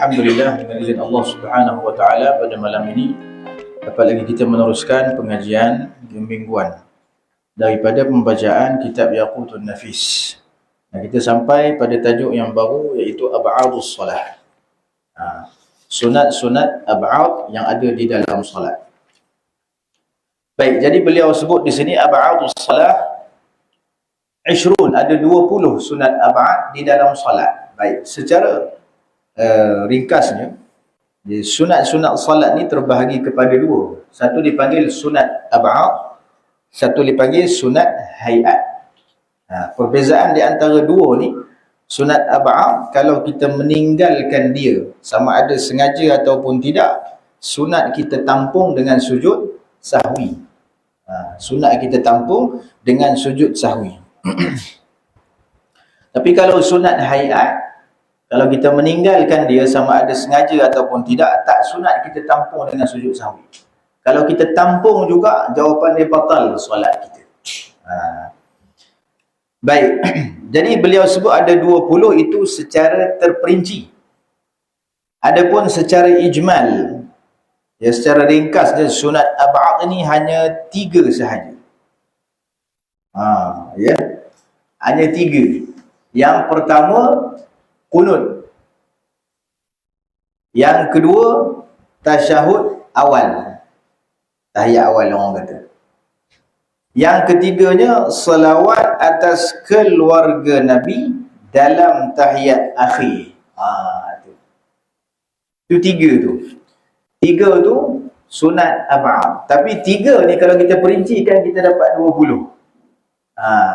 Alhamdulillah, dengan izin Allah Subhanahu wa taala, pada malam ini dapat lagi kita meneruskan pengajian mingguan daripada pembacaan kitab Yaqutun Nafis. Kita sampai pada tajuk yang baru, iaitu Ab'adus Salah. Sunat-sunat ab'ad yang ada di dalam salat. Baik, jadi beliau sebut di sini Ab'adus Salah 20, ada 20 sunat ab'ad di dalam salat. Baik, secara ringkasnya, sunat-sunat salat ni terbahagi kepada dua. Satu dipanggil sunat ab'ad, satu dipanggil sunat hayat. Perbezaan di antara dua ni, sunat ab'ad, kalau kita meninggalkan dia, sama ada sengaja ataupun tidak, sunat kita tampung dengan sujud sahwi. Sunat kita tampung dengan sujud sahwi. Tapi kalau sunat hayat, kalau kita meninggalkan dia sama ada sengaja ataupun tidak, tak sunat kita tampung dengan sujud sahwi. Kalau kita tampung juga, jawapan dia batal solat kita. Baik, jadi beliau sebut ada 20 itu secara terperinci. Adapun secara ijmal, ya, secara ringkas, dan sunat ab'ad ini hanya 3 sahaja. Ya, hanya 3. Yang pertama, qunut. Yang kedua, tasyahud awal, tahiyat awal orang kata. Yang ketiganya, salawat atas keluarga Nabi dalam tahiyat akhir. Itu 3 tu. 3 tu sunat ab'ad. Tapi 3 ni kalau kita perincikan, kita dapat 20.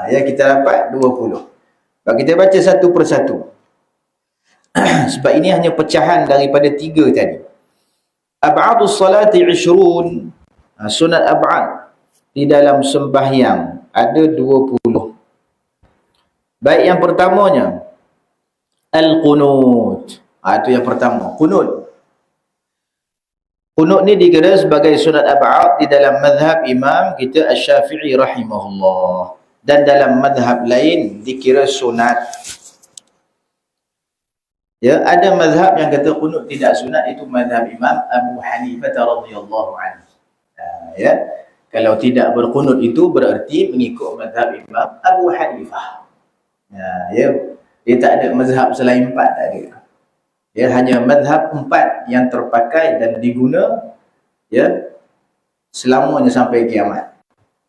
Ya, kita dapat 20. Kalau kita baca satu persatu, sebab ini hanya pecahan daripada 3 tadi. Ab'adus salati 20, sunat ab'ad di dalam sembahyang ada 20. Baik, yang pertamanya al-qunut. Itu yang pertama, qunut. Qunut ni dikira sebagai sunat ab'ad di dalam mazhab imam kita Asy-Syafi'i rahimahullah, dan dalam mazhab lain dikira sunat. Ya, ada mazhab yang kata qunut tidak sunat, itu mazhab Imam Abu Hanifah radhiyallahu anhu. Ya, kalau tidak berqunut itu berarti mengikut mazhab Imam Abu Hanifah. Ya, dia tak ada mazhab selain 4, tak ada. Ya, hanya mazhab 4 yang terpakai dan diguna, ya, selamanya sampai kiamat.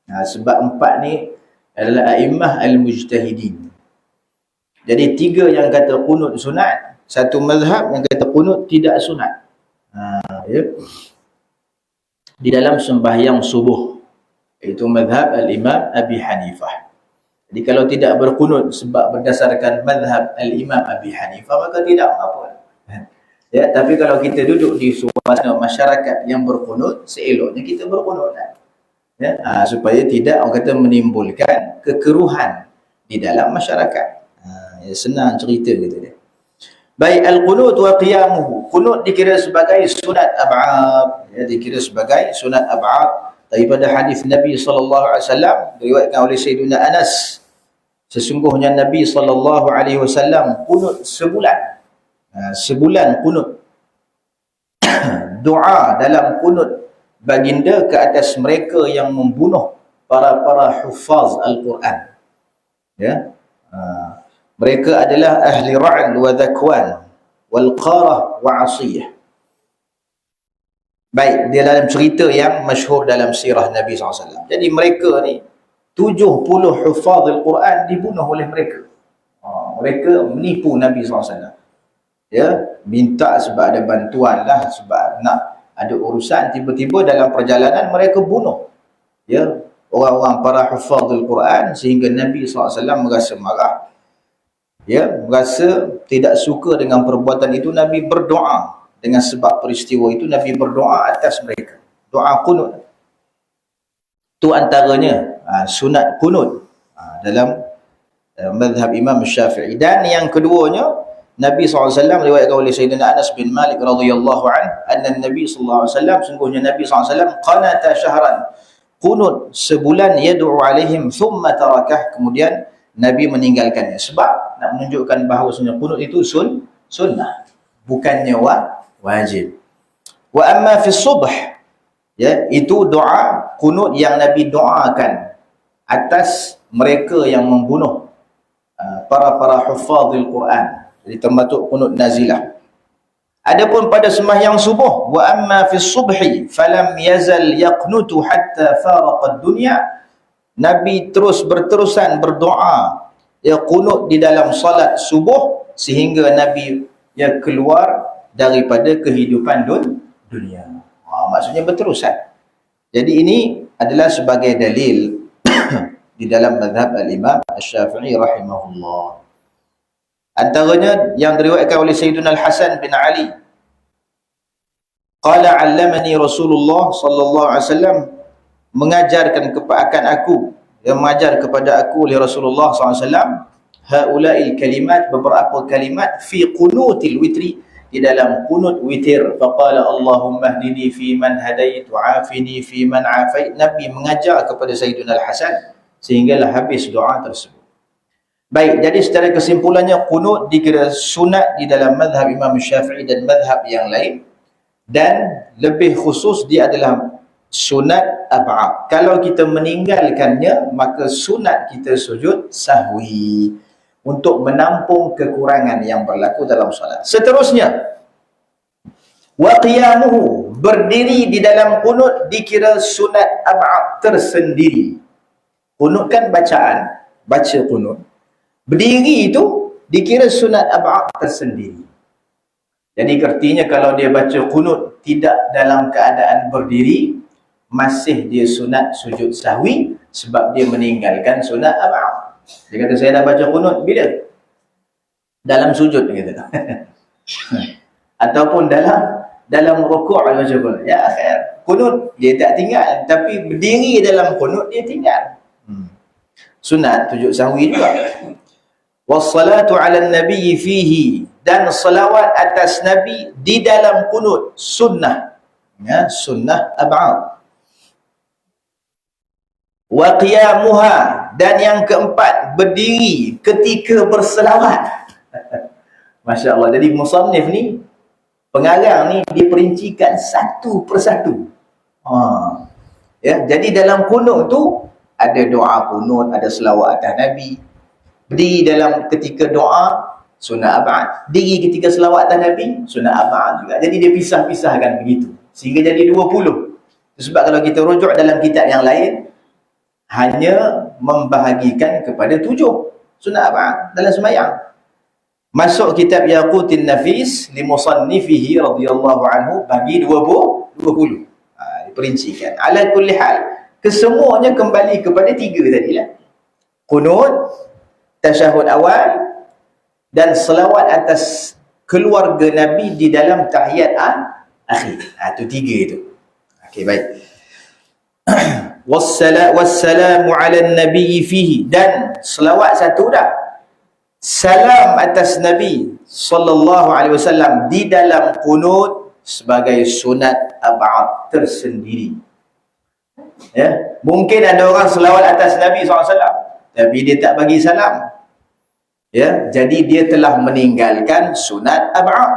Sebab 4 ni adalah a'immah al-mujtahidin. Jadi 3 yang kata qunut sunat, satu mazhab yang kata qunut tidak sunat. Ya, di dalam sembahyang subuh, iaitu mazhab al-Imam Abi Hanifah. Jadi kalau tidak berqunut sebab berdasarkan mazhab al-Imam Abi Hanifah, maka tidak apa-apa. Ya, tapi kalau kita duduk di suasana masyarakat yang berqunut, seeloknya kita berqunut. Ya, supaya tidak, orang kata, menimbulkan kekeruhan di dalam masyarakat. Ya, senang cerita gitu dia. Baik, al-qunut wa qiyamuhu. Qunut dikira sebagai sunat ab'ad, ya, dikira sebagai sunat ab'ad daripada hadis Nabi sallallahu alaihi wasallam diriwayatkan oleh Sayyidina Anas. Sesungguhnya Nabi sallallahu alaihi wasallam qunut sebulan. Sebulan qunut. Doa dalam qunut baginda ke atas mereka yang membunuh para hufaz Al-Quran. Ya. Mereka adalah ahli Ra'l wa Dhakwan wal Qarah wa Asiyah. Baik, dia dalam cerita yang masyhur dalam sirah Nabi SAW. Jadi mereka ni 70 hufaz Al-Quran dibunuh oleh mereka. Mereka menipu Nabi SAW. Ya, minta sebab ada bantuan lah, sebab nak ada urusan, tiba-tiba dalam perjalanan mereka bunuh, ya, orang-orang para hufaz Al-Quran, sehingga Nabi SAW merasa marah. Ya, merasa tidak suka dengan perbuatan itu. Nabi berdoa. Dengan sebab peristiwa itu, Nabi berdoa atas mereka. Doa qunut. Itu antaranya sunat qunut dalam mazhab Imam Syafi'i. Dan yang keduanya, Nabi SAW riwayatkan oleh Sayyidina Anas bin Malik radhiyallahu anhu, anna Nabi SAW, sungguhnya Nabi SAW qanata syahran, qunut sebulan, yad'u alaihim thumma tarakah, kemudian Nabi meninggalkannya. Sebab nak menunjukkan bahawasanya qunut itu sunnah, bukannya wajib. Wa amma fi subh, ya, itu doa kunut yang Nabi doakan atas mereka yang membunuh para hufazil Quran. Jadi termasuk kunut nazilah. Adapun pada sembahyang subuh, wa amma fi subhi falam yazal yaqnutu hatta faraqa ad-dunya, Nabi berterusan berdoa, ya, kunut di dalam salat subuh sehingga Nabi keluar daripada kehidupan dunia. Maksudnya berterusan. Jadi ini adalah sebagai dalil di dalam mazhab al-Imam Asy-Syafi'i rahimahullah. Antaranya yang diriwayatkan oleh Sayyidina Al-Hasan bin Ali. Qala 'allamani Rasulullah sallallahu alaihi wasallam, mengajarkan kepada aku oleh Rasulullah sallallahu alaihi wasallam, haula'il kalimat, beberapa kalimat fi qunutil witri, di dalam kunut witir. Faqala Allahumma hdini fi man hadait wa afini fi man afait. Nabi mengajar kepada Sayyidina Al-Hasan sehinggalah habis doa tersebut. Baik, jadi secara kesimpulannya kunut dikira sunat di dalam mazhab Imam Syafi'i dan mazhab yang lain, dan lebih khusus dia adalah sunat ab'ad. Kalau kita meninggalkannya, maka sunat kita sujud sahwi untuk menampung kekurangan yang berlaku dalam solat. Seterusnya, wa qiyamuhu, berdiri di dalam kunut dikira sunat ab'ad tersendiri. Kunut kan bacaan, baca kunut. Berdiri itu dikira sunat ab'ad tersendiri. Jadi artinya kalau dia baca kunut tidak dalam keadaan berdiri, masih dia sunat sujud sahwi sebab dia meninggalkan sunat ab'ad. Dia kata saya dah baca kunut bila? Dalam sujud gitu. Ataupun dalam rukuk baca kunut. Ya akhir. Kunut dia tak tinggal, tapi berdiri dalam kunut dia tinggal. Sunat sujud sahwi juga. Wassalatu 'alan nabiyyi fihi, dan salawat atas Nabi di dalam kunut sunnah, ya, sunnah ab'ad. Wa qiyamuha, dan yang keempat berdiri ketika berselawat. Masya Allah. Jadi musannif ni, pengarang ni diperincikan satu persatu. Ya, jadi dalam kunut tu ada doa kunut, ada selawat atas Nabi. Berdiri dalam ketika doa sunat ab'ad, diri ketika selawat atas Nabi sunat ab'ad juga. Jadi dia pisah-pisahkan begitu sehingga jadi 20. Sebab kalau kita rujuk dalam kitab yang lain, hanya membahagikan kepada 7 sunat ab'ad dalam sembahyang. Masuk kitab Yaqutin Nafis li musannifihi radhiyallahu anhu bagi 20. Diperincikan. Ala kulli hal, kesemuanya kembali kepada 3 tadilah. Qunut, tasyahud awal, dan selawat atas keluarga Nabi di dalam tahiyat akhir. Itu 3 itu. Okey, baik. Wassalamu ala nabi fihi, dan selawat satu dah. Salam atas Nabi sallallahu alaihi wasallam di dalam qunut sebagai sunat ab'ad tersendiri. Ya, mungkin ada orang selawat atas Nabi SAW tapi dia tak bagi salam. Ya, jadi dia telah meninggalkan sunat ab'ad.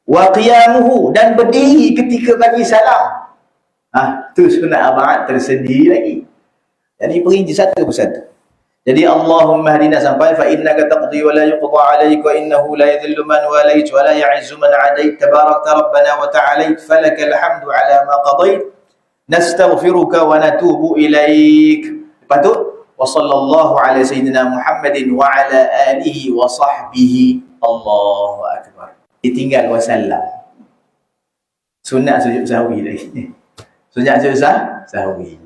Wa qiyamuhu, dan berdiri ketika bagi salam. Tu sunat ab'ad tersendiri lagi. Jadi perinci satu persatu. Jadi Allahumma hadina sampai fa innaka taqdi wa la yuqda 'alaik wa innahu la yadhillu man walait wa la ya'izzu man 'adait tabarakta rabbana wa ta'alait falakal hamdu 'ala ma qadait nastaghfiruka wa natubu ilaik. Lepas tu wa sallallahu ala sayyidina Muhammadin wa ala alihi wa sahbihi. Allahu akbar. Ditinggal wasallam. Sunat sujud sahwi lagi. Sunat sujud sahwi.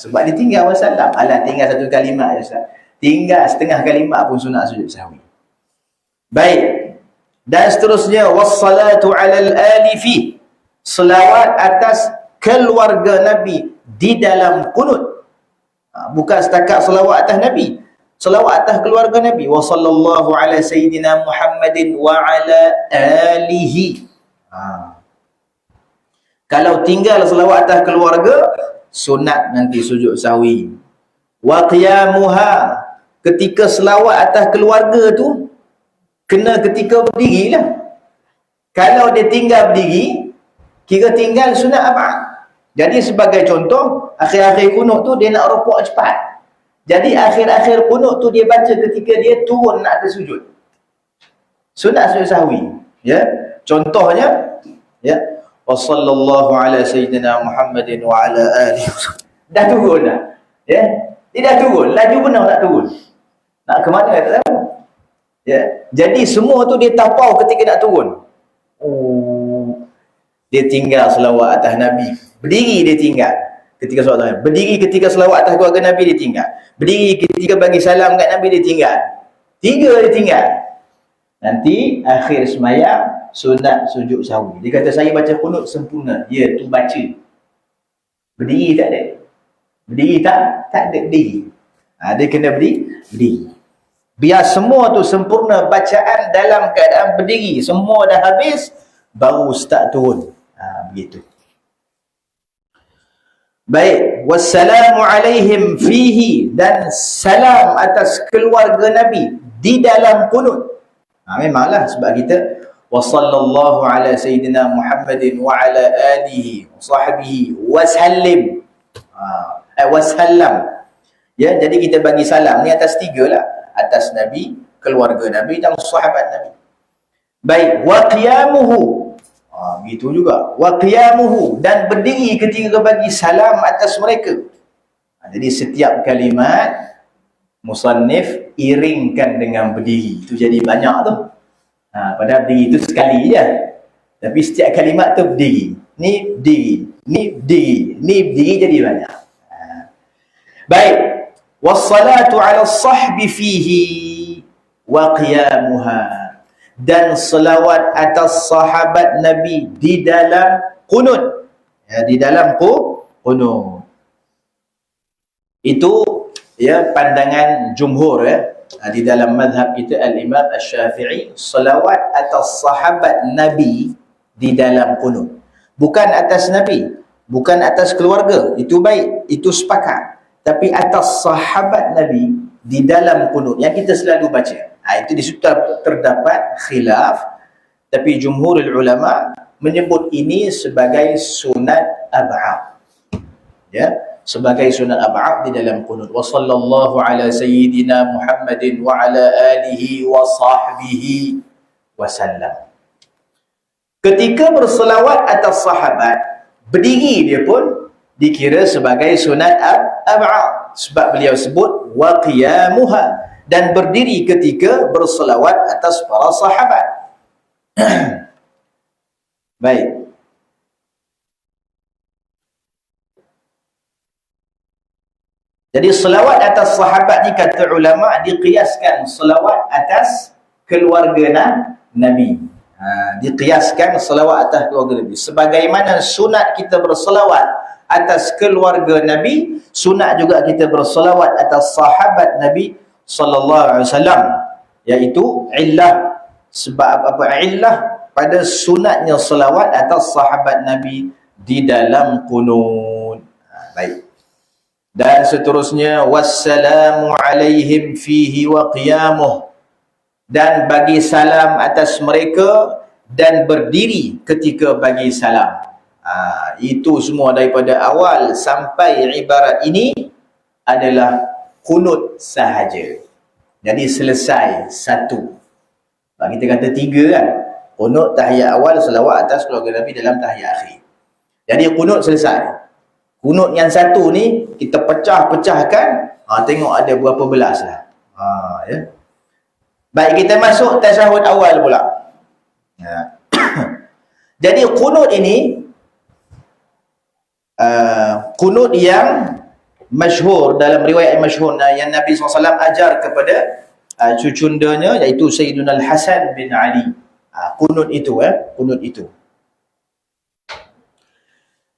Sebab dia tinggal wasallam. Alah, tinggal satu kalimat je, Ustaz. Tinggal setengah kalimat pun sunat sujud sahwi. Baik. Dan seterusnya, wassalatu alal alifi, selawat atas keluarga Nabi di dalam qunut. Bukan setakat selawat atas Nabi, selawat atas keluarga Nabi. Wa sallallahu ala sayyidina Muhammadin wa ala alihi. Kalau tinggal selawat atas keluarga, sunat nanti sujud sahwi. Wa qiyamuha, ketika selawat atas keluarga tu Kena ketika berdiri lah. Kalau dia tinggal berdiri, kira tinggal sunat ab'ad. Jadi sebagai contoh, akhir-akhir kunut tu dia nak rukuk cepat. Jadi akhir-akhir kunut tu dia baca ketika dia turun nak tersujud. Sunat sujud sahwi. Ya. Contohnya, ya, wa sallallahu ala sayyidina Muhammadin wa ala alihi. Dah turun dah. Ya. Dia dah turun, laju benar nak turun. Nak ke mana tak tahu. Ya. Jadi semua tu dia tapau ketika nak turun. Dia tinggal selawat atas Nabi. Berdiri dia tinggal ketika selawat atas Nabi. Berdiri ketika selawat atas keluarga Nabi dia tinggal. Berdiri ketika bagi salam kat Nabi dia tinggal. 3 dia tinggal. Nanti akhir semayang sunat sujud sahwi. Dia kata saya baca kunut sempurna. Ya, tu baca. Berdiri tak ada. Berdiri tak ada berdiri. Dia kena berdiri. Biar semua tu sempurna bacaan dalam keadaan berdiri. Semua dah habis, baru start turun. Begitu. Baik. Wassalamu alaihim fihi. Dan salam atas keluarga Nabi di dalam kunut. Memanglah sebab kita wa sallallahu ala sayyidina Muhammadin wa ala alihi wa sahbihi wa sallim. Wasallam. Ya, jadi kita bagi salam ni atas 3 lah. Atas Nabi, keluarga Nabi dan sahabat Nabi. Baik, wa qiyamuhu. Begitu juga. Wa qiyamuhu, dan berdiri ketika bagi salam atas mereka. Jadi setiap kalimat musannif iringkan dengan berdiri. Itu jadi banyak tu. Padahal berdiri tu sekali je. Tapi setiap kalimat tu berdiri. Ni berdiri, ni berdiri, ni berdiri jadi banyak. Baik. Wassalatu ala sahbi fihi wa qiyamuha. Dan selawat atas sahabat Nabi di dalam kunut. Ya, di dalam kunut. Itu ya pandangan jumhur ya. Di dalam mazhab kita al-Imam Asy-Syafi'i, selawat atas sahabat Nabi di dalam kunut. Bukan atas Nabi, bukan atas keluarga. Itu baik, itu sepakat. Tapi atas sahabat Nabi di dalam kunut yang kita selalu baca. Itu di situ terdapat khilaf, tapi jumhurul ulama menyebut ini sebagai sunat ab'ad. Ya, sebagai sunat ab'ad di dalam kunut. Wa sallallahu ala sayyidina Muhammadin wa ala alihi wa sahbihi wa sallam. Ketika berselawat atas sahabat, berdiri dia pun dikira sebagai sunat ab'ad. Sebab beliau sebut wa qiyamuha, dan berdiri ketika berselawat atas para sahabat. Baik. Jadi selawat atas sahabat ni kata ulama diqiyaskan selawat atas keluarga Nabi. Diqiyaskan selawat atas keluarga Nabi. Sebagaimana sunat kita berselawat atas keluarga Nabi, sunat juga kita berselawat atas sahabat Nabi sallallahu alaihi wasallam, iaitu illah. Sebab apa illah pada sunatnya selawat atas sahabat Nabi di dalam kunut. Baik. Dan seterusnya wassalamu alaihim fihi wa qiyamuh, dan bagi salam atas mereka dan berdiri ketika bagi salam. Itu semua daripada awal sampai ibarat ini adalah kunut sahaja. Jadi selesai satu. Kita kata 3 kan. Kunut tahiyat awal, selawat atas keluarga Nabi dalam tahiyat akhir. Jadi kunut selesai. Kunut yang satu ni kita pecah-pecahkan. Tengok ada berapa belas lah. Ya. Baik, kita masuk tasyahud awal pula. Ya. Jadi kunut ini kunut yang masyhur, dalam riwayat masyhur yang Nabi SAW ajar kepada cucundanya, iaitu Sayyiduna Al-Hasan bin Ali. Kunut itu kunut itu.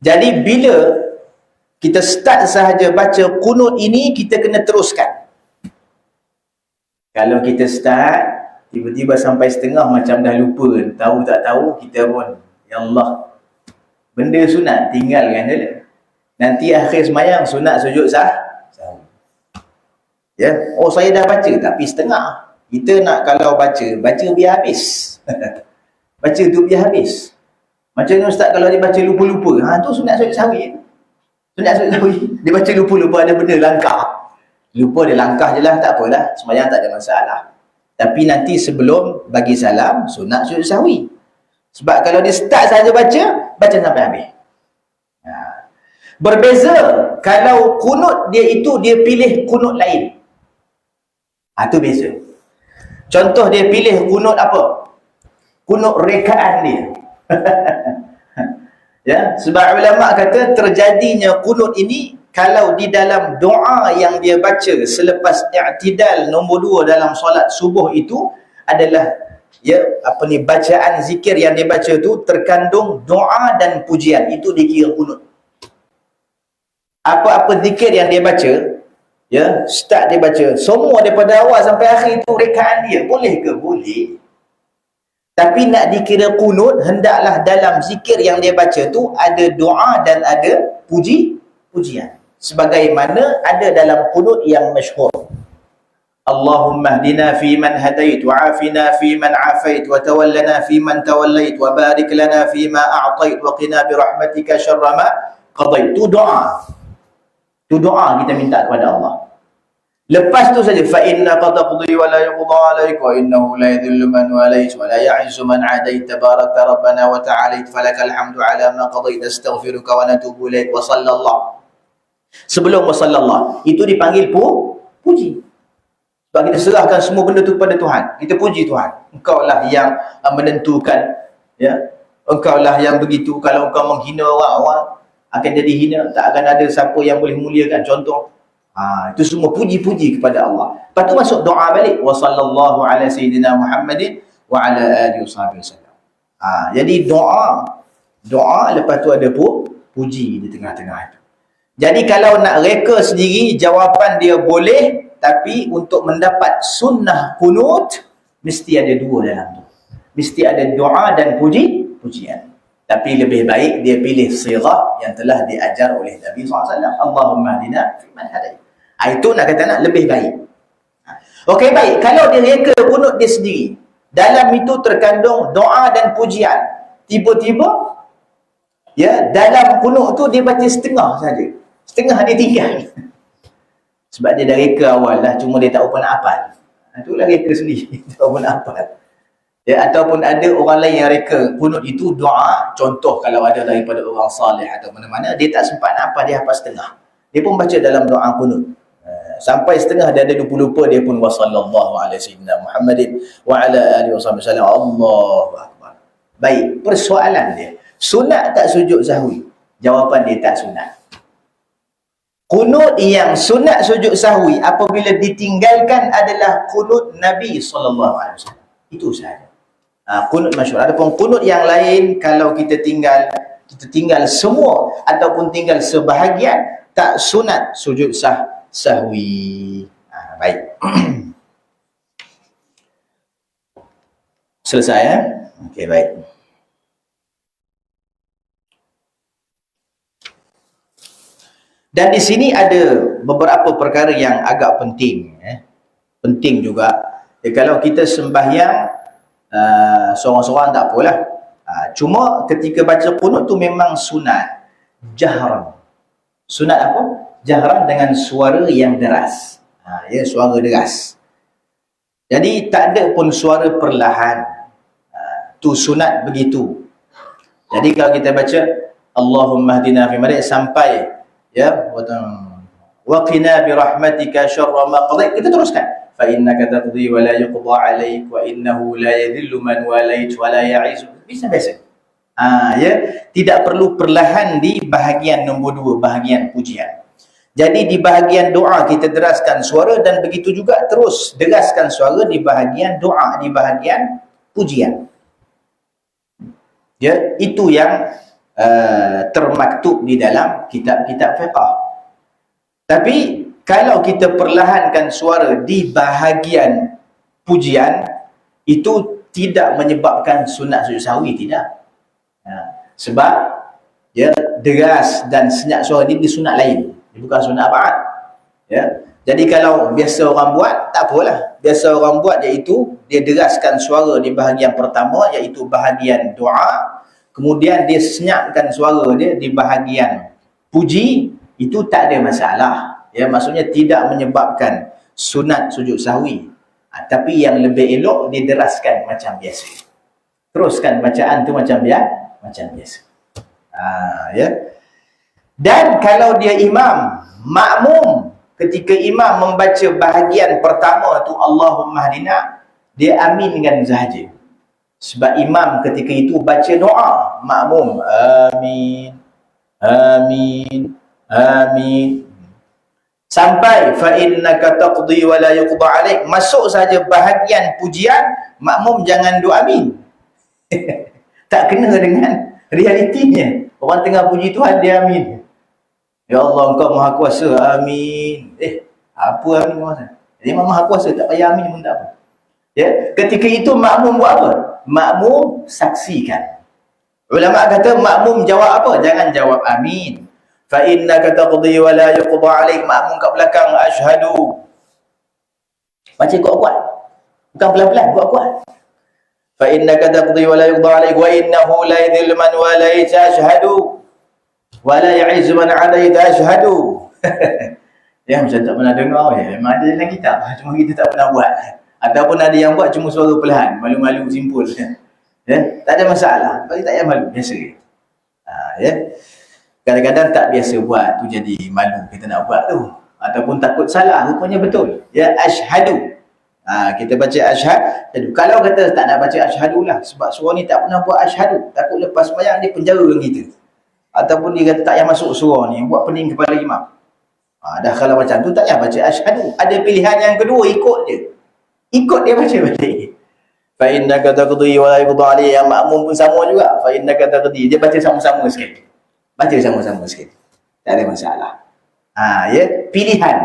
Jadi bila kita start sahaja baca kunut ini, kita kena teruskan. Kalau kita start tiba-tiba sampai setengah macam dah lupa, tahu tak tahu, kita pun ya Allah, benda sunat tinggalkan dulu. Nanti akhir semayang sunat sujud sah. Ya, saya dah baca tapi setengah. Kita nak kalau baca biar habis. Baca tu biar habis. Macam ni ustaz, kalau dia baca lupa-lupa, tu sunat sujud sahwi. Sunat sujud sahwi. Dia baca lupa-lupa, ada benda langkah. Lupa dia langkah je lah, tak apalah. Sembahyang tak ada masalah. Tapi nanti sebelum bagi salam, sunat sujud sahwi. Sebab kalau dia start saja baca sampai habis. Berbeza kalau kunut dia itu dia pilih kunut lain. Tu beza. Contoh dia pilih kunut apa? Kunut rekaan dia. Ya, sebab ulama kata terjadinya kunut ini kalau di dalam doa yang dia baca selepas i'tidal nombor 2 dalam solat subuh itu adalah bacaan zikir yang dia baca tu terkandung doa dan pujian, itu dikira kunut. Apa-apa zikir yang dia baca, start dia baca, semua daripada awal sampai akhir itu rekaan dia, boleh ke? Boleh. Tapi nak dikira kunut, hendaklah dalam zikir yang dia baca tu ada doa dan ada pujian. Sebagaimana ada dalam kunut yang masyhur. Allahumma hdina fi man hadait, wa afina fi man afait, wa tawallana fi man tawallait, wa barik lana fi ma a'tait, wa qina bi rahmatika syarra ma qadait. Itu doa. Itu doa kita minta kepada Allah. Lepas tu saja, fa innaka taqdi wa la yuqda 'alaik wa innahu la yadhillu man walait wa la ya'izzu man 'adait tabarakta rabbana wa ta'alait falakal hamdu 'ala ma qadait astaghfiruka wa natubu ilaik wa sallallahu. Sebelum wa sallallahu itu dipanggil puji. Sebab kita serahkan semua benda tu kepada Tuhan. Kita puji Tuhan. Engkaulah yang menentukan, Engkaulah yang begitu. Kalau engkau menghina orang akan jadi hina, tak akan ada siapa yang boleh muliakan. Contoh, itu semua puji-puji kepada Allah. Lepas tu masuk doa balik, wa sallallahu ala sayyidina Muhammadin wa ala alihi wasallam. Jadi doa lepas tu ada puji di tengah-tengah itu. Jadi kalau nak reka sendiri, jawapan dia boleh, tapi untuk mendapat sunnah kunut mesti ada 2 dalam tu. Mesti ada doa dan pujian. Tapi lebih baik dia pilih sirah yang telah diajar oleh Nabi SAW. Allahumma hdina fi man hadait. Itu nak kata lebih baik. Okey, baik. Kalau dia reka kunut dia sendiri, dalam itu terkandung doa dan pujian. Tiba-tiba, dalam kunut tu dia baca setengah saja. Setengah dia tinggal. Sebab dia dah reka awal lah, cuma dia tak apa nak hafal. Itulah reka sendiri. Tak apa nak hafal. Ataupun ada orang lain yang reka kunut itu doa, contoh kalau ada daripada orang salih atau mana-mana, dia tak sempat nak hafal, dia hafal setengah. Dia pun baca dalam doa kunut. Sampai setengah dia ada lupa-lupa, dia pun wa sallallahu alaihi sayyidina Muhammadin wa ala alihi wasallam. Allahu akbar. Baik, persoalan dia, sunat tak sujud sahwi? Jawapan dia tak sunat. Kunut yang sunat sujud sahwi apabila ditinggalkan adalah kunut Nabi SAW. Itu sahaja. Kunut masyhur. Adapun kunut yang lain, kalau kita tinggal semua ataupun tinggal sebahagian, tak sunat sujud sahwi. Baik. Selesai ya? Okey, baik. Dan di sini ada beberapa perkara yang agak penting. Penting juga. Kalau kita sembahyang seorang-seorang tak apalah. Cuma ketika baca kunut tu memang sunat jahran. Sunat apa? Jahran dengan suara yang deras. Suara deras. Jadi tak ada pun suara perlahan. Tu sunat begitu. Jadi kalau kita baca Allahumma hdina fi man sampai wa qina bi rahmatika syarra ma qadait, kita teruskan. Fa innaka taqdi wa la yuqda 'alaik wa innahu la yadhillu man walait wa la ya'izzu. Biasa-biasa. Tidak perlu perlahan di bahagian nombor 2, bahagian pujian. Jadi di bahagian doa kita deraskan suara, dan begitu juga terus deraskan suara di bahagian doa, di bahagian pujian. Itu yang termaktub di dalam kitab-kitab fiqh. Tapi kalau kita perlahankan suara di bahagian pujian, itu tidak menyebabkan sunat sujud sahwi, tidak. Sebab deras dan senyap suara ini sunat lain, dia bukan sunat abad. Jadi kalau biasa orang buat, tak apalah. Biasa orang buat iaitu dia deraskan suara di bahagian pertama, iaitu bahagian doa. Kemudian dia senyapkan suara dia di bahagian puji. Itu tak ada masalah. Ya, maksudnya tidak menyebabkan sunat sujud sahwi. Tapi yang lebih elok dia deraskan macam biasa. Teruskan bacaan tu macam biasa. Ya. Dan kalau dia imam, makmum, ketika imam membaca bahagian pertama tu Allahumma hadina, dia aminkan sahaja. Sebab imam ketika itu baca doa, makmum amin, amin, amin. Sampai fa innaka taqdi wa la yuqda alaik, masuk saja bahagian pujian, makmum jangan doa amin. Tak kena dengan realitinya. Orang tengah puji Tuhan dia amin. Ya Allah, engkau maha kuasa, amin. Apa amin maksudnya? Jadi maha kuasa, tak payah amin pun tak apa. Ya, ketika itu makmum buat apa? Makmum saksikan. Ulama kata makmum jawab apa? Jangan jawab amin. Fa innaka taqdi wa la yuqda alaik. Makmum kat belakang asyhadu. Baca kuat-kuat. Bukan pelan-pelan, kuat-kuat. Fa innaka taqdi wa la yuqda alaik wa innahu la yadhillu man walaita asyhadu. Wala ya'izu man 'adaita asyhadu. Ya, macam tak pernah dengar ya. Memang ada dalam kitab, cuma kita tak pernah buat. Ataupun ada yang buat cuma suara perlahan, malu-malu simpul. Ya, tak ada masalah. Bagi tak payah malu, biasa. Ya. Kadang-kadang tak biasa buat tu jadi malu kita nak buat tu. Ataupun takut salah, rupanya betul. Ya, asyhadu. Kita baca asyhadu. Kalau kata tak nak baca asyhadu lah, sebab surah ni tak pernah buat asyhadu, takut lepas sembahyang dia penjara kita. Ataupun dia kata tak payah masuk surah ni, buat pening kepala imam. Dah kalau macam tu tak payah baca asyhadu. Ada pilihan yang kedua, ikut je. Ikut dia baca balik. Fa innaka taqdi wa la yuqda alayhi. Yang makmum pun sama juga. Fa innaka taqdi. Dia baca sama-sama sikit. Baca sama-sama sikit. Tak ada masalah. Ya, pilihan.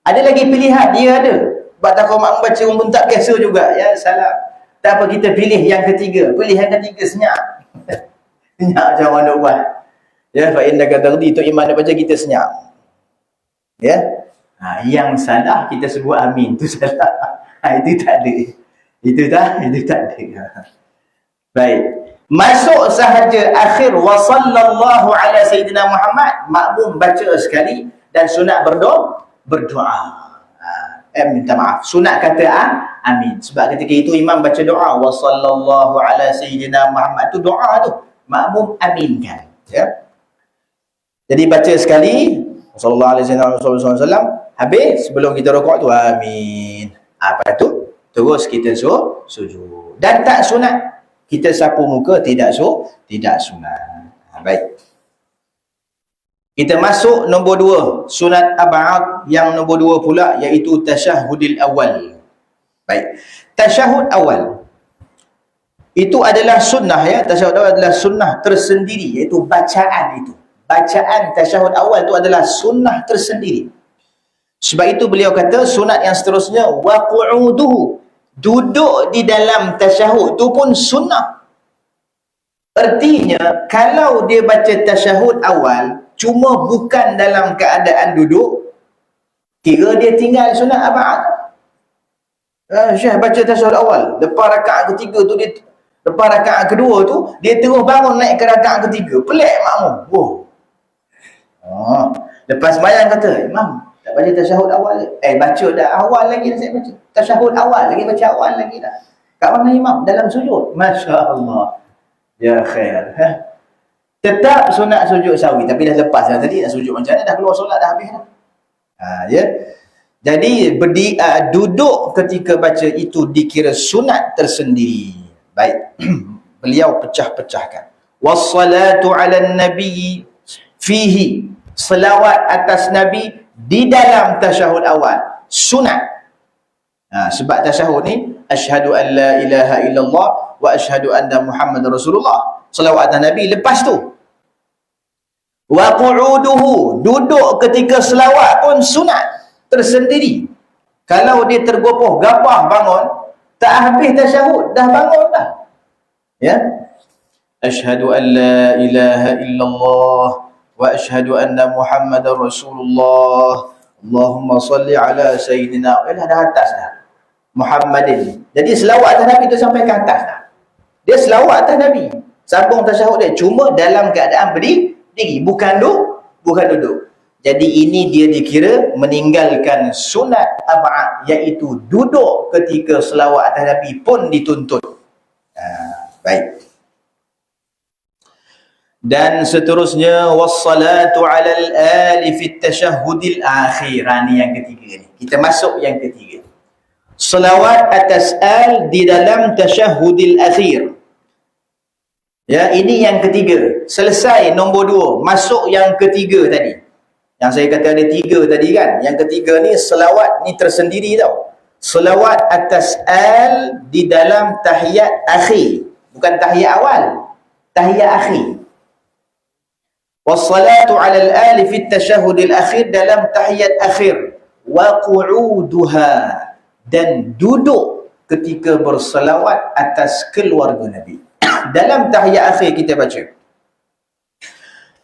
Ada lagi pilihan, dia ada. Sebab takut makmum baca pun tak biasa juga. Ya, salah. Tak apa, kita pilih yang ketiga. Pilihan ketiga senyap. Senyap macam orang nak buat. Ya, fa innaka taqdi, tu imam nak baca, kita senyap. Ya. Yang salah kita sebut amin, tu salah. Itu tak ada. Itu tak ada. Baik. Masuk sahaja akhir wa sallallahu ala sayyidina Muhammad, makmum baca sekali dan sunat berdoa. Minta maaf. Sunat kata amin. Sebab ketika itu imam baca doa wa sallallahu ala sayyidina Muhammad, tu doa tu. Makmum aminkan. Ya. Jadi baca sekali sallallahu alaihi wasallam, habis sebelum kita rukuk tu amin. Apa tu? Terus kita sujud. Dan tak sunat kita sapu muka, tidak sunat. Baik. Kita masuk nombor 2, sunat ab'ad yang nombor 2 pula, iaitu tasyahudil awal. Baik. Tasyahud awal itu adalah sunnah ya. Tasyahud awal adalah sunnah tersendiri, iaitu bacaan itu. Bacaan tasyahud awal itu adalah sunnah tersendiri. Sebab itu beliau kata sunat yang seterusnya wa qu'uduhu, duduk di dalam tasyahud itu pun sunnah. Artinya kalau dia baca tasyahud awal cuma bukan dalam keadaan duduk, kira dia tinggal sunat ab'ad. Syekh baca tasyahud awal, lepas rakaat ketiga tu dia, lepas rakaat kedua tu dia terus bangun naik ke rakaat ketiga. Pelik makmum. Lepas sembahyang kata, imam tak baca tasyahud awal. Baca dah awal lagi dah saya baca. Tasyahud awal lagi, baca awal lagi dah. Kat mana imam? Dalam sujud. Masya Allah. Ya khair. Tetap sunat sujud sahwi, tapi dah lepas dah tadi, dah sujud macam mana, dah keluar solat, dah habis dah. Ya. Jadi duduk ketika baca itu dikira sunat tersendiri. Baik. Beliau pecah-pecahkan. Wassalatu 'alan nabi fihi, selawat atas nabi di dalam tasyahud awal sunat. Sebab tasyahud ni asyhadu an la ilaha illallah wa asyhadu anna Muhammadar Rasulullah. Selawat atas nabi lepas tu. Wa qu'uduhu, duduk ketika selawat pun sunat tersendiri. Kalau dia tergopoh gapah bangun, tak habis tasyahud, dah bangun dah. Ya. Asyhadu an la ilaha illallah wa asyhadu anna Muhammadar Rasulullah Allahumma salli ala Sayyidina, dah atas dah, Muhammadin. Jadi selawat atas Nabi tu sampai ke atas dah. Dia selawat atas Nabi, sambung tasyahud dia, cuma dalam keadaan berdiri, bukan duduk. Jadi ini dia dikira meninggalkan sunat ab'ad, iaitu duduk ketika selawat atas Nabi pun dituntut. Baik. Dan seterusnya, wassalatu alal ali fit tasyahhudil akhir. Ni yang ketiga ni. Kita masuk yang ketiga. Selawat atas al di dalam tasyahhudil akhir. Ya, ini yang ketiga. Selesai nombor 2, masuk yang ketiga tadi. Yang saya kata ada 3 tadi kan. Yang ketiga ni selawat ni tersendiri tau. Selawat atas al di dalam tahiyat akhir. Bukan tahiyat awal, tahiyat akhir. Wassalatu ala al-ali fi at-tashahhudil akhir, dalam tahiyat akhir. Wa qu'uduha, dan duduk ketika berselawat atas keluarga Nabi. Dalam tahiyat akhir kita baca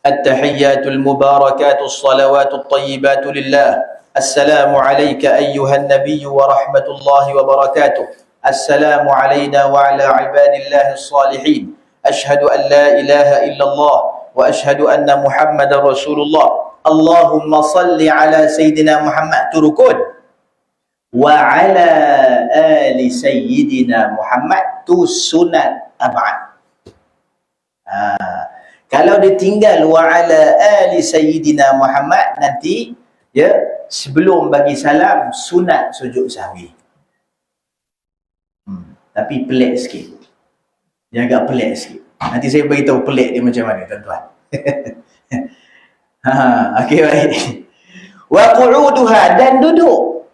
at-tahiyyatul mubarakatus salawatut tayyibatu lillah. Assalamu alayka ayyuhan nabiyyu wa rahmatullahi wa barakatuh. Assalamu alayna wa ala ibadillahis salihin. Ashhadu an la ilaha illallah wa ashhadu anna Muhammadar Rasulullah. Allahumma salli ala Sayyidina Muhammad, tu rukun. Wa ala ali Sayyidina Muhammad, tu sunat ab'ad. Kalau ditinggal wa ala ali Sayyidina Muhammad, nanti ya sebelum bagi salam sunat sujud sahwi. Tapi pelik sikit. Dia agak pelik sikit. Nanti saya beritahu pelik dia macam mana, tuan-tuan. Okey, baik. Wa qu'uduha, dan duduk.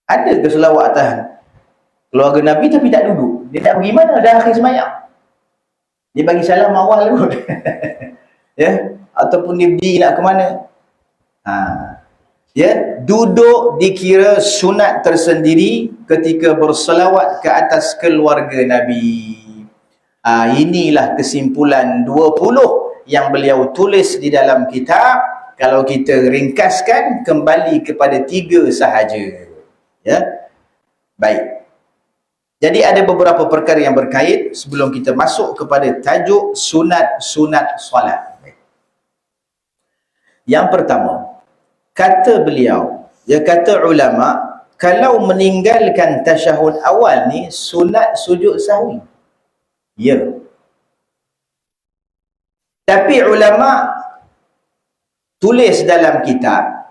Ada ke selawat atas keluarga Nabi tapi tak duduk? Dia tak pergi mana dah akhir sembahyang? Dia bagi salam awal kot. Ya, ataupun dia pergi nak ke mana? Ya, duduk dikira sunat tersendiri ketika berselawat ke atas keluarga Nabi. Inilah kesimpulan 20 yang beliau tulis di dalam kitab. Kalau kita ringkaskan, kembali kepada 3 sahaja. Ya, baik. Jadi ada beberapa perkara yang berkait sebelum kita masuk kepada tajuk sunat-sunat solat. Yang pertama, kata beliau, kata ulama, kalau meninggalkan tasyahud awal ni sunat sujud sahwi. Ya. Tapi ulama tulis dalam kitab,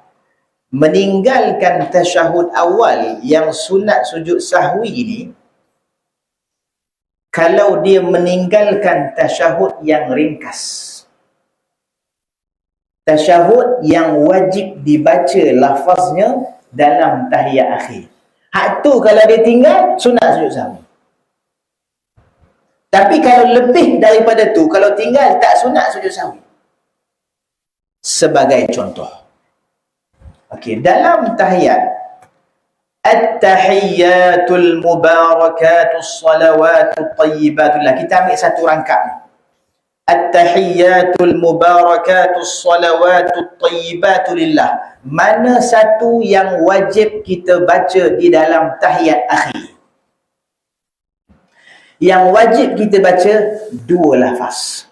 meninggalkan tasyahud awal yang sunat sujud sahwi ini, kalau dia meninggalkan tasyahud yang ringkas, tasyahud yang wajib dibaca lafaznya dalam tahiyat akhir, hak tu kalau dia tinggal, sunat sujud sahwi. Tapi kalau lebih daripada tu, kalau tinggal, tak sunat sujud sahwi. Sebagai contoh, okey, dalam tahiyat, at-tahiyyatul mubarakatus salawatut tayyibatullah, kita ambil satu rangkap ni. At-tahiyyatul mubarakatus salawatut tayyibatulillah, mana satu yang wajib kita baca di dalam tahiyat akhir? Yang wajib kita baca 2 lafaz.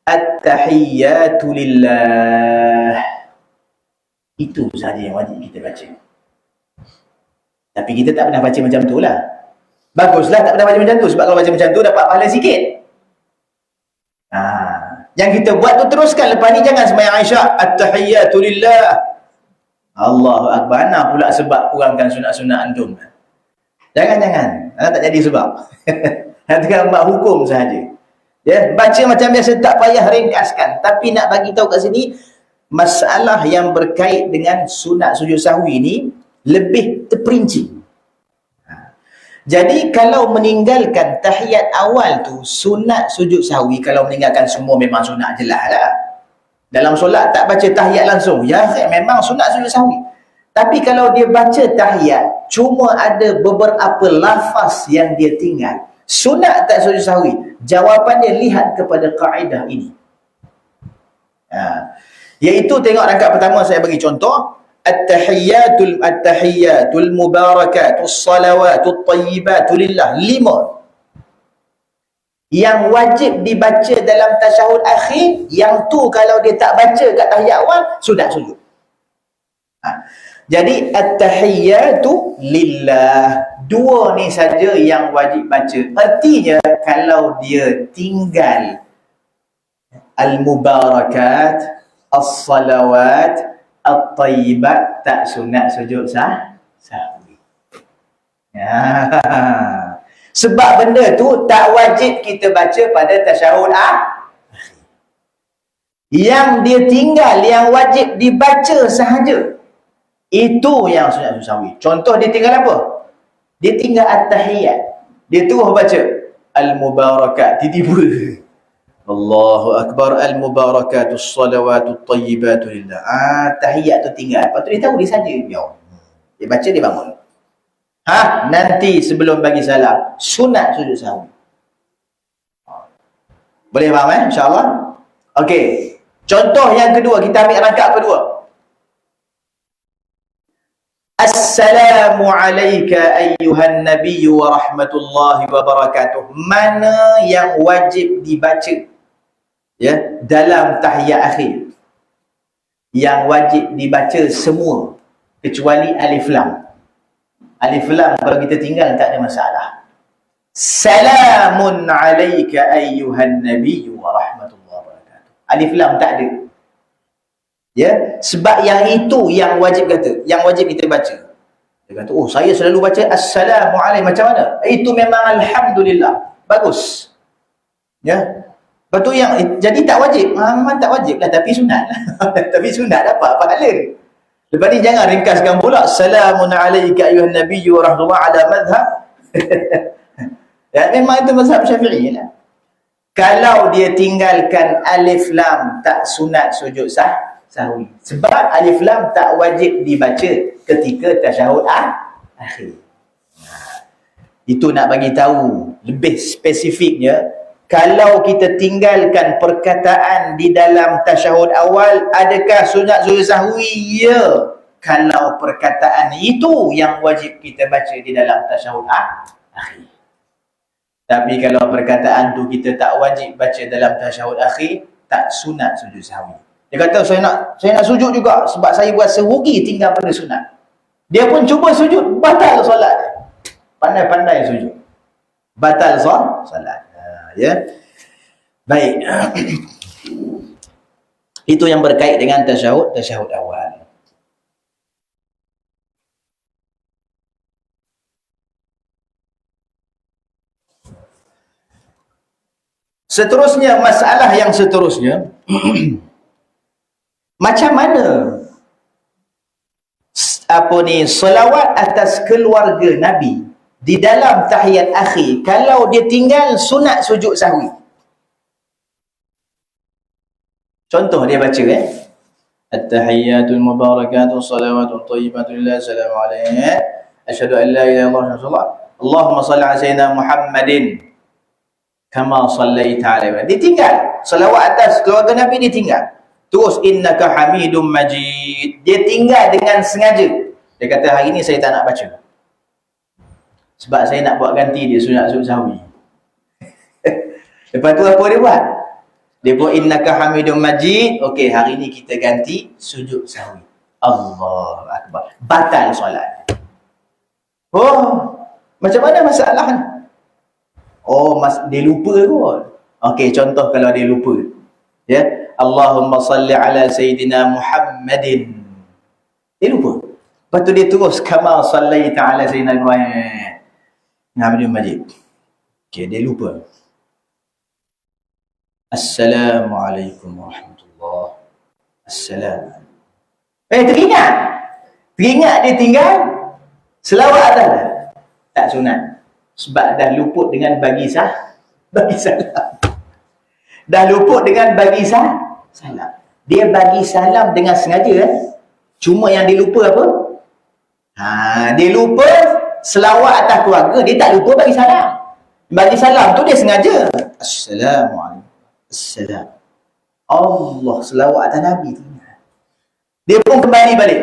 At-tahiyyatulillah. Itu sahaja yang wajib kita baca. Tapi kita tak pernah baca macam tu lah. Baguslah tak pernah baca macam tu, sebab kalau baca macam tu dapat pahala sikit. Yang kita buat tu teruskan. Lepas ni jangan sembahyang Aisyah, at-tahiyyatulillah. Allahu Akbar. Mana pula sebab kurangkan sunat-sunat antum? Jangan. Tak jadi sebab. Nanti kan buat hukum sahaja. Ya, baca macam biasa, tak payah ringkaskan. Tapi nak bagi tahu kat sini, masalah yang berkait dengan sunat sujud sahwi ni lebih terperinci. Jadi kalau meninggalkan tahiyat awal tu sunat sujud sahwi, kalau meninggalkan semua memang sunat jelas lah. Dalam solat tak baca tahiyat langsung, ya memang sunat sujud sahwi. Tapi kalau dia baca tahiyat, cuma ada beberapa lafaz yang dia tinggal, sunat tak sujud sahwi? Jawapan dia lihat kepada kaedah ini. Iaitu tengok rangkap pertama saya bagi contoh, at-tahiyyatul mubarakatus salawatut thayyibatu lillah. 5 yang wajib dibaca dalam tasyahud akhir, yang tu kalau dia tak baca kat tahiyat awal, sudah sujud. Jadi at-tahiyyatu lillah, 2 ni saja yang wajib baca. Artinya kalau dia tinggal al-mubarakat, as-salawat, at-tayyibat, tak sunat sujud sahwi. Sebab benda tu tak wajib kita baca pada tasyahud yang dia tinggal, yang wajib dibaca sahaja, itu yang sunat sujud sahwi. Contoh dia tinggal apa? Dia tinggal at-tahiyyat, dia terus baca al-mubarakat, tiba-tiba Allahu Akbar, al-mubarakatus salawatut tayyibatu lillah. Tahiyyat tu tinggal. Lepas tu dia tahu dia saja. Dia baca, dia bangun. Nanti sebelum bagi salam, sunat sujud sahwi. Boleh faham InsyaAllah? Okey. Contoh yang kedua, kita ambil rangkap kedua. Assalamu alayka ayyuhan nabiyyu wa rahmatullahi wa barakatuh. Mana yang wajib dibaca dalam tahiyat akhir? Yang wajib dibaca semua kecuali alif lam. Alif lam kalau kita tinggal tak ada masalah. Salamun alayka ayyuhan nabiyyu wa rahmatullahi wa barakatuh. Alif lam tak ada. Sebab yang itu yang wajib kata, yang wajib kita baca. Dia kata, saya selalu baca Assalamualaikum. Macam mana? Itu memang Alhamdulillah. Bagus. Lepas tu yang, jadi tak wajib. Memang tak wajib lah, tapi sunat. Tapi sunat dapat pahala. Lepas ni jangan ringkaskan pula Assalamun alayka ayyuhan nabiyyu wa rahmatullahi ala madhab. Memang itu mazhab Syafi'i lah. Kalau dia tinggalkan alif lam, tak sunat sujud sahwi. Sebab alif lam tak wajib dibaca ketika tasyahud akhir. Itu nak bagi tahu lebih spesifiknya, kalau kita tinggalkan perkataan di dalam tasyahud awal, adakah sunat sujud sahwi? Ya. Kalau perkataan itu yang wajib kita baca di dalam tasyahud akhir. Tapi kalau perkataan tu kita tak wajib baca dalam tasyahud akhir, tak sunat sujud sahwi. Dia kata, saya nak sujud juga sebab saya rasa rugi tinggal pada sunat. Dia pun cuba sujud, batal solat. Pandai-pandai sujud, batal solat. Baik. Itu yang berkait dengan tasyahud awal. Seterusnya, masalah yang seterusnya macam mana selawat atas keluarga Nabi di dalam tahiyat akhir kalau dia tinggal sunat sujud sahwi. Contoh dia baca at-tahiyyatul mubarakatuh salawatut thayyibatu lillah assalamu alaikum asyhadu an la ilaha illallah Allahumma shalli ala sayyidina Muhammadin kama shallaita alaihi. Dia tinggal selawat atas keluarga Nabi, dia tinggal. Terus innaka hamidum majid, dia tinggal dengan sengaja. Dia kata, hari ni saya tak nak baca sebab saya nak buat ganti dia sunat sujud sahwi. Lepas tu apa dia buat? Dia buat innaka hamidum majid. Okey, hari ni kita ganti sujud sahwi. Allahu akbar. Batal solat. Macam mana masalahnya? Dia lupa kot. Okey, contoh kalau dia lupa. Allahumma salli ala sayyidina Muhammadin. Dia lupa. Lepas tu dia terus kama sallaita ala sayyidina Ibrahim. Hamidum majid. Okey, dia lupa. Assalamualaikum warahmatullahi wabarakatuh. Teringat dia tinggal selawat dah. Tak sunat. Sebab dah luput dengan bagi salam. Dah luput dengan bagi salam. Dia bagi salam dengan sengaja. Cuma yang dia lupa apa? Dia lupa selawat atas keluarga. Dia tak lupa bagi salam. Bagi salam tu dia sengaja. Assalamualaikum. Assalam. Allah, selawat atas Nabi tu. Dia pun kembali balik.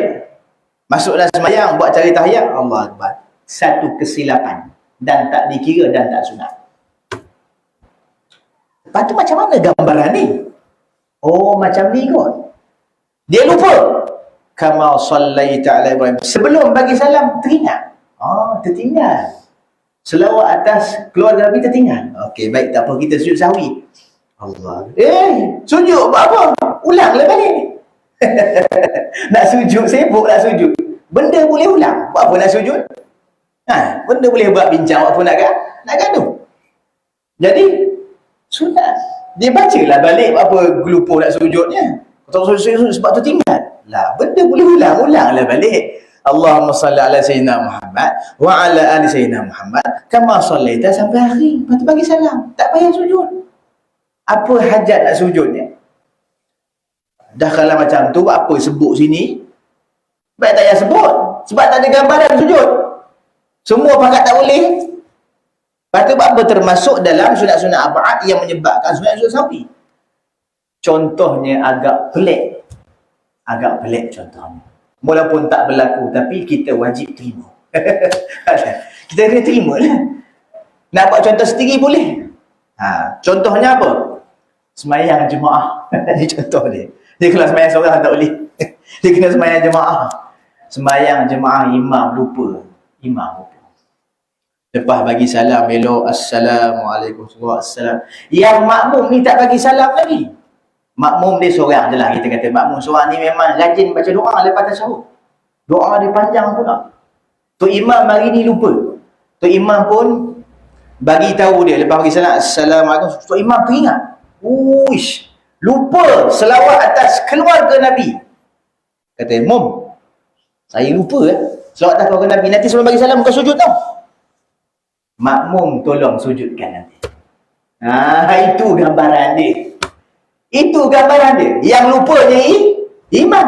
Masuk dalam sembahyang, buat cari tahiyat, Allah Akbar. Satu kesilapan. Dan tak dikira dan tak sunat. Lepas tu macam mana gambaran ni? Oh, macam ni kot. Dia lupa. Kama sallaita ala Ibrahim. Sebelum bagi salam, teringat. Tertinggal. Selawat atas keluarga Nabi tertinggal. Okey, baik, tak apa, kita sujud sahwi. Allah. Sujud buat apa? Ulanglah balik. Nak sujud, sibuk nak sujud. Benda boleh ulang. Buat apa nak sujud? Benda boleh buat bincang, buat apa nak gaduh. Jadi, sunat. Dia bacalah balik apa gelupa nak sujudnya. Kalau sujud sebab tu tinggal. Lah, benda boleh ulanglah balik. Allahumma salli ala Sayyidina Muhammad wa ala ali Sayyidina Muhammad kama sallaita sampai akhir. Lepas tu bagi salam. Tak payah sujud. Apa hajat nak sujudnya? Dah kalau macam tu, apa sebut sini? Baik tak payah sebut. Sebab tak ada gambaran sujud. Semua pakat tak boleh. Lepas tu apa termasuk dalam sunat-sunat ab'ad yang menyebabkan sunat-sunat sahwi. Contohnya agak pelik. Agak pelik contohnya. Walaupun tak berlaku, tapi kita wajib terima. Kita kena terima lah. Nak buat contoh sendiri boleh. Contohnya apa? Semayang jemaah. Ini contoh dia. Dia kalau semayang seorang tak boleh. Dia kena semayang jemaah. Semayang jemaah, imam lupa. Lepas bagi salam, hello, assalamualaikum, assalam. Yang makmum ni tak bagi salam lagi. Makmum dia seorang je lah, kita kata makmum seorang ni memang rajin baca doa lepas tasyahud. Doa dia panjang pula. Tok Imam hari ni lupa. Tok Imam pun bagi tahu dia lepas bagi salam, assalamualaikum. Tok Imam teringat. Uish, lupa selawat atas keluarga Nabi. Kata, Mum, saya lupa selawat atas keluarga Nabi. Nanti sebelum bagi salam bukan sujud tau. Makmum tolong sujudkan nanti. Itu gambaran dia. Itu gambaran dia. Yang lupanya imam.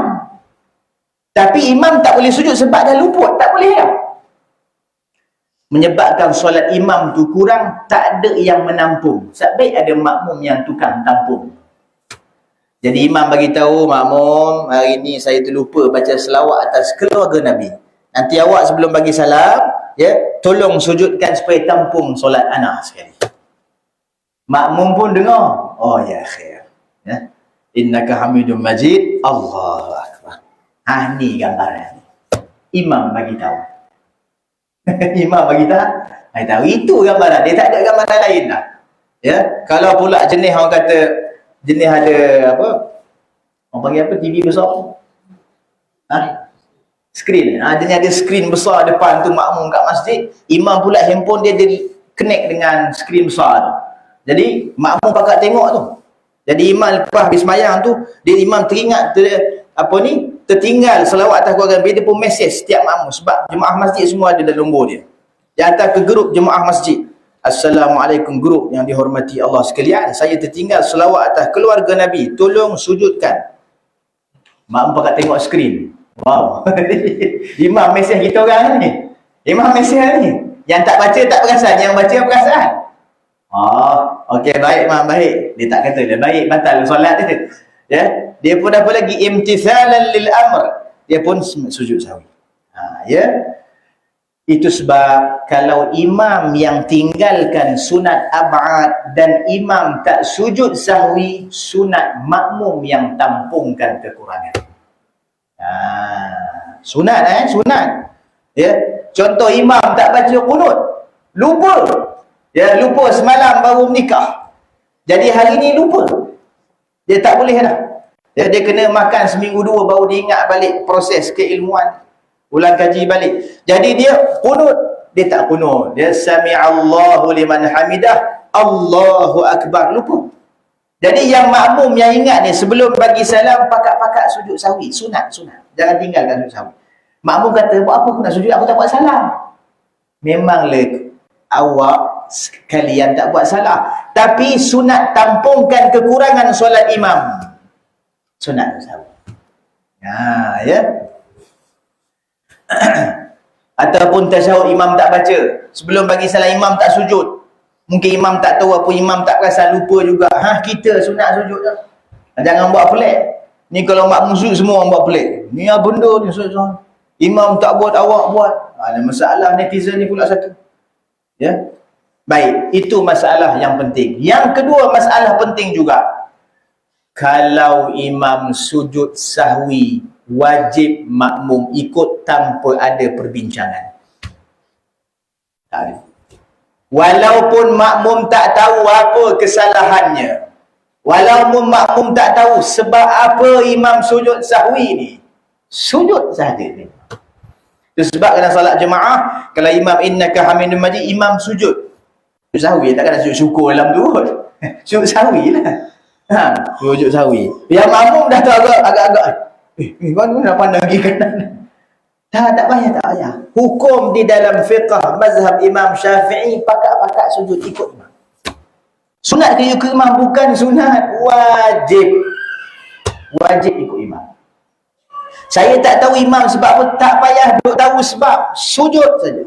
Tapi imam tak boleh sujud sebab dah luput. Tak boleh dah. Menyebabkan solat imam tu kurang, tak ada yang menampung. Sebaik ada makmum yang tukang tampung. Jadi imam bagi tahu, makmum, hari ni saya terlupa baca selawat atas keluarga Nabi. Nanti awak sebelum bagi salam, tolong sujudkan supaya tampung solat anak sekali. Makmum pun dengar. Oh ya khair. Innaka Hamidum Majid. Allahu Akbar. Ni gambaran. Imam bagi tahu. Imam bagi tahu. Itu gambaran. Dia tak ada gambaran lain dah. Kalau pula jenis orang kata, jenis ada apa? Orang panggil apa? TV besar. Skrin. Jenis ada skrin besar depan tu makmum kat masjid. Imam pula handphone dia connect dengan skrin besar tu. Jadi makmum pakat tengok tu. Jadi imam lepas habis sembahyang tu, imam teringat tertinggal selawat atas keluarga Nabi. Dia pun mesej setiap makmum sebab jemaah masjid semua ada dalam nombor dia. Dia hantar ke grup jemaah masjid. Assalamualaikum grup yang dihormati Allah sekalian. Saya tertinggal selawat atas keluarga Nabi. Tolong sujudkan. Makmum pakat tengok skrin. Wow. Imam mesej kita orang ni. Imam mesej ni. Yang tak baca tak perasan, yang baca perasan. Okey, baik Mak, baik. Dia tak kata dia baik, batal solat dia. Dia pun apa lagi? Imtithalan lil amr. Dia pun sujud sahwi. Itu sebab kalau imam yang tinggalkan sunat ab'ad dan imam tak sujud sahwi, sunat makmum yang tampungkan kekurangan. Sunat sunat. Contoh imam tak baca qunut, lupa. Lupa semalam baru menikah. Jadi hari ni lupa. Dia tak boleh dah. Dia kena makan seminggu dua baru dia ingat balik proses keilmuan. Ulang kaji balik. Jadi dia qunut. Dia tak qunut. Dia sami'allahu liman hamidah. Allahu Akbar. Lupa. Jadi yang makmum yang ingat ni sebelum bagi salam pakat-pakat sujud sahwi. Sunat. Jangan tinggalkan sujud sahwi. Makmum kata, buat apa aku nak sujud? Aku tak buat salah. Memanglah awak kalian tak buat salah, tapi sunat tampungkan kekurangan solat imam. Sunat sahwi. Ataupun tasyahud imam tak baca, sebelum bagi salam imam tak sujud. Mungkin imam tak tahu apa, imam tak perasan, lupa juga. Kita sunat sujud dah. Jangan buat pelik. Ni kalau makmum sujud semua orang buat pelik. Ni apa benda ni sujud. Imam tak buat, awak buat. Ada masalah netizen ni pula satu. Ya. Baik, itu masalah yang penting. Yang kedua masalah penting juga. Kalau imam sujud sahwi, wajib makmum ikut tanpa ada perbincangan. Tak ada. Walaupun makmum tak tahu apa kesalahannya, walaupun makmum tak tahu sebab apa imam sujud sahwi ni, sujud sahaja ni. Itu sebab dalam solat jemaah, kalau imam innaka hamidun majid, imam sujud sahwi, takkan nak sujud syukur dalam tu kot. Sujud sahwi lah. Sujud sahwi. Yang makmum dah tahu agak-agak, mana nak pandang pergi kanan. Tak payah. Hukum di dalam fiqh mazhab Imam Syafi'i, pakat-pakat sujud ikut imam. Sunat ke ikut imam? Bukan sunat, wajib. Wajib ikut imam. Saya tak tahu imam sebab apa, tak payah duk tahu sebab, sujud saja.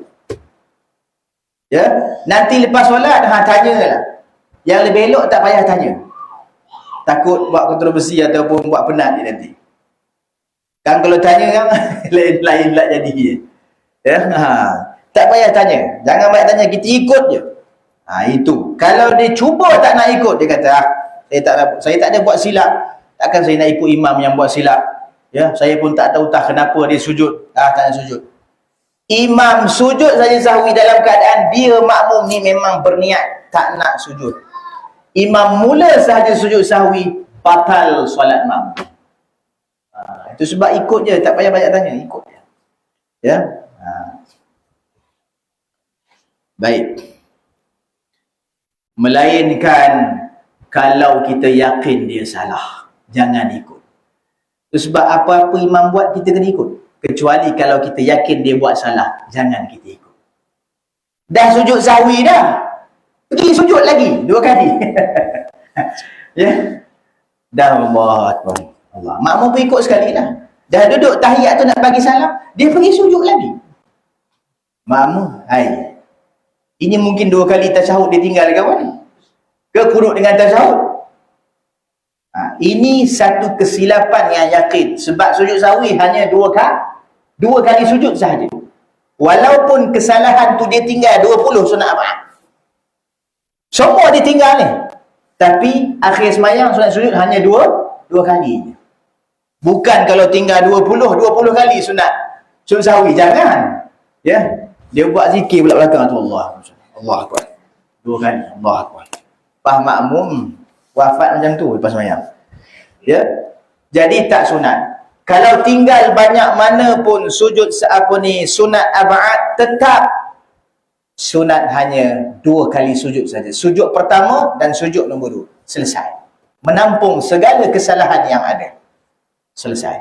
Ya, nanti lepas solat tanyalah. Yang lebih elok tak payah tanya. Takut buat kontroversi ataupun buat penat dia nanti. Kan kalau tanya kan lain pula jadi. Ya, tak payah tanya. Jangan banyak tanya, kita ikut je. Itu. Kalau dia cuba tak nak ikut, dia kata, saya tak ada buat silap. Takkan saya nak ikut imam yang buat silap. Ya, saya pun tak tahu kenapa dia sujud. Tak nak sujud. Imam sujud saja sahwi dalam keadaan dia makmum ni memang berniat tak nak sujud. Imam mula sahaja sujud sahwi, batal solat makmum. Itu sebab ikut je, tak payah banyak tanya, ikut je. Ya. Baik. Melainkan kalau kita yakin dia salah, jangan ikut. Itu sebab apa-apa imam buat kita kena ikut. Kecuali kalau kita yakin dia buat salah, jangan kita ikut. Dah sujud sahwi dah, pergi sujud lagi 2 kali. Ya. Dah Allah Akbar. Allah. Makmum pun ikut sekali dah. Dah duduk tahiyat tu nak bagi salam, dia pergi sujud lagi. Makmum, ini mungkin 2 kali tasyahud dia tinggal ke apa ni? Ke kurut dengan tasyahud? Ini satu kesilapan yang yakin. Sebab sujud sahwi hanya 2 kali sujud sahaja. Walaupun kesalahan tu dia tinggal 20 sunat abad. Semua dia tinggal ni. Tapi akhir semayang sunat sujud hanya 2 kali. Bukan kalau tinggal 20 kali sunat sujud sahwi, jangan. Ya. Dia buat zikir pula belakang tu, Allah Akbar. 2 kali, Allah Akbar. Pas makmum wafat macam tu lepas semayang. Ya. Jadi tak sunat. Kalau tinggal banyak mana pun sujud sunat abad, tetap sunat hanya 2 kali sujud saja. Sujud pertama dan sujud nombor 2. Selesai. Menampung segala kesalahan yang ada. Selesai.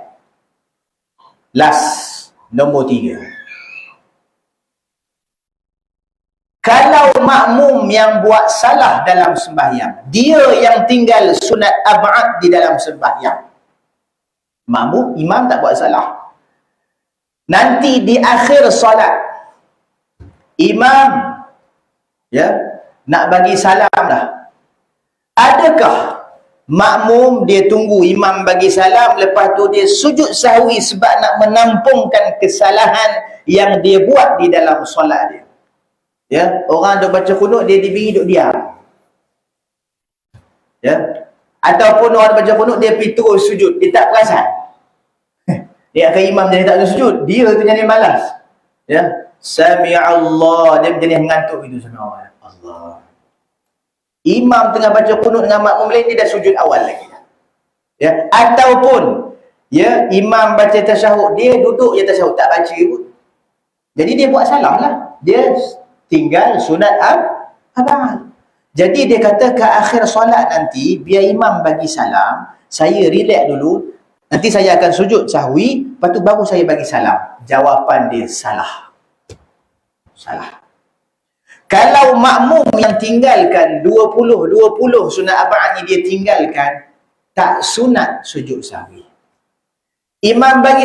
Last, nombor 3. Kalau makmum yang buat salah dalam sembahyang, dia yang tinggal sunat abad di dalam sembahyang. Makmum, imam tak buat salah. Nanti di akhir solat, imam nak bagi salam dah. Adakah makmum dia tunggu imam bagi salam, lepas tu dia sujud sahwi sebab nak menampungkan kesalahan yang dia buat di dalam solat dia? Ya, orang duk baca qunut, dia diberi duk diam. Ya. Ataupun orang baca qunut, dia pergi terus sujud, dia tak perasan. Dia akan imam jadi tak ada sujud, dia tu jadi malas. Ya. Sami'allah, dia jadi mengantuk itu semua. Allah. Imam tengah baca qunut dengan makmum lain, dia dah sujud awal lagi. Ya, ataupun imam baca tasyahud, dia duduk je tasyahud, tak baca pun. Jadi dia buat salah lah. Dia tinggal sunat abad. Jadi dia kata ke akhir solat nanti, biar imam bagi salam, saya relax dulu, nanti saya akan sujud sahwi, lepas tu baru saya bagi salam. Jawapan dia salah. Kalau makmum yang tinggalkan 20 sunat abad ni dia tinggalkan, tak sunat sujud sahwi. Imam bagi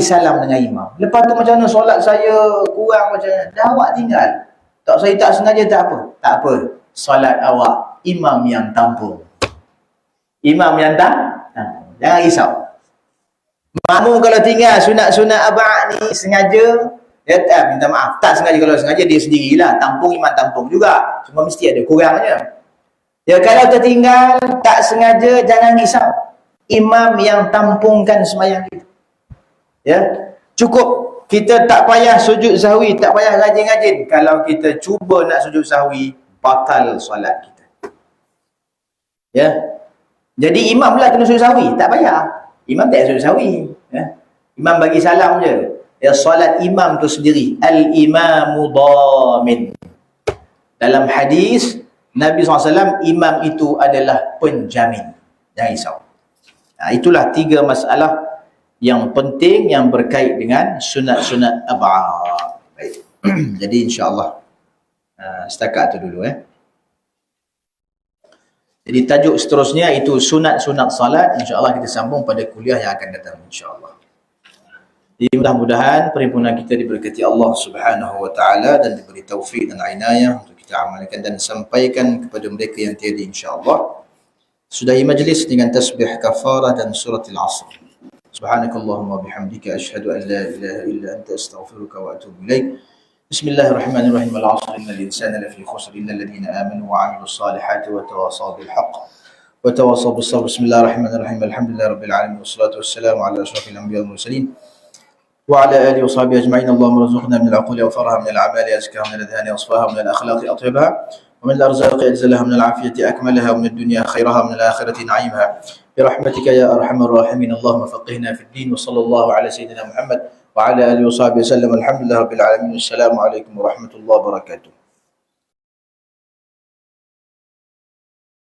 salam dengan imam. Lepas tu macam mana solat saya kurang macam mana? Dah awak tinggal. Saya tak sengaja, tak apa. Tak apa. Solat awak, imam yang tampung. Imam yang tampung. Jangan risau. Makmum kalau tinggal sunat-sunat arba' ni sengaja, dia minta maaf. Tak sengaja, kalau sengaja dia sendirilah. Tampung imam tampung juga. Cuma mesti ada kurangnya. Ya, kalau tertinggal, tak sengaja, jangan risau. Imam yang tampungkan sembahyang kita. Ya, cukup. Kita tak payah sujud sahwi, tak payah rajin-rajin. Kalau kita cuba nak sujud sahwi, batal solat kita. Ya. Jadi imam lah kena sujud sahwi, tak payah. Imam tak sujud sahwi. Ya. Imam bagi salam je. Ya, solat imam tu sendiri. Al-imamu dhamin. Dalam hadis, Nabi SAW, imam itu adalah penjamin. Jangan risau. Nah, itulah 3 masalah yang penting yang berkait dengan sunat-sunat arba'. Baik. Jadi insya-Allah setakat tu dulu. Jadi tajuk seterusnya itu sunat-sunat salat. InsyaAllah kita sambung pada kuliah yang akan datang, insyaAllah. Jadi mudah-mudahan perhimpunan kita diberkati Allah Subhanahu wa taala dan diberi taufik dan inayah untuk kita amalkan dan sampaikan kepada mereka yang tiada, insya-Allah. Sudahi majlis dengan tasbih kafarah dan surah Al-Asr. Subhanakallahumma bihamdika asyhadu an la ilaha illa anta astaghfiruka wa atubu ilaik. Bismillahirrahmanirrahim. Al-'asr innal insana lafi khusr illa alladhina amanu wa 'amilus salihati wa tawasaw bil haqq wa tawasaw bis sabr. Bismillahirrahmanirrahim. Alhamdulillahirabbil alamin wassalatu wassalamu ala asyrafil anbiya'i wal mursalin wa ala alihi wa sahbihi ajma'in. Allahumma rzuqna min al-'uquli wa farha min al-a'mali azkaha min al-adhani asfaha min al-akhlaqi atyabaha wa min al-arzaqi ajzalaha min al-'afiyati akmalaha wa min ad-dunya khayraha wa min al-akhirati na'imaha برحمتك يا أرحم الراحمين. اللهم فقهنا في الدين وصلى الله على سيدنا محمد وعلى آله وصحبه وسلم. الحمد لله رب العالمين. السلام عليكم ورحمة الله وبركاته.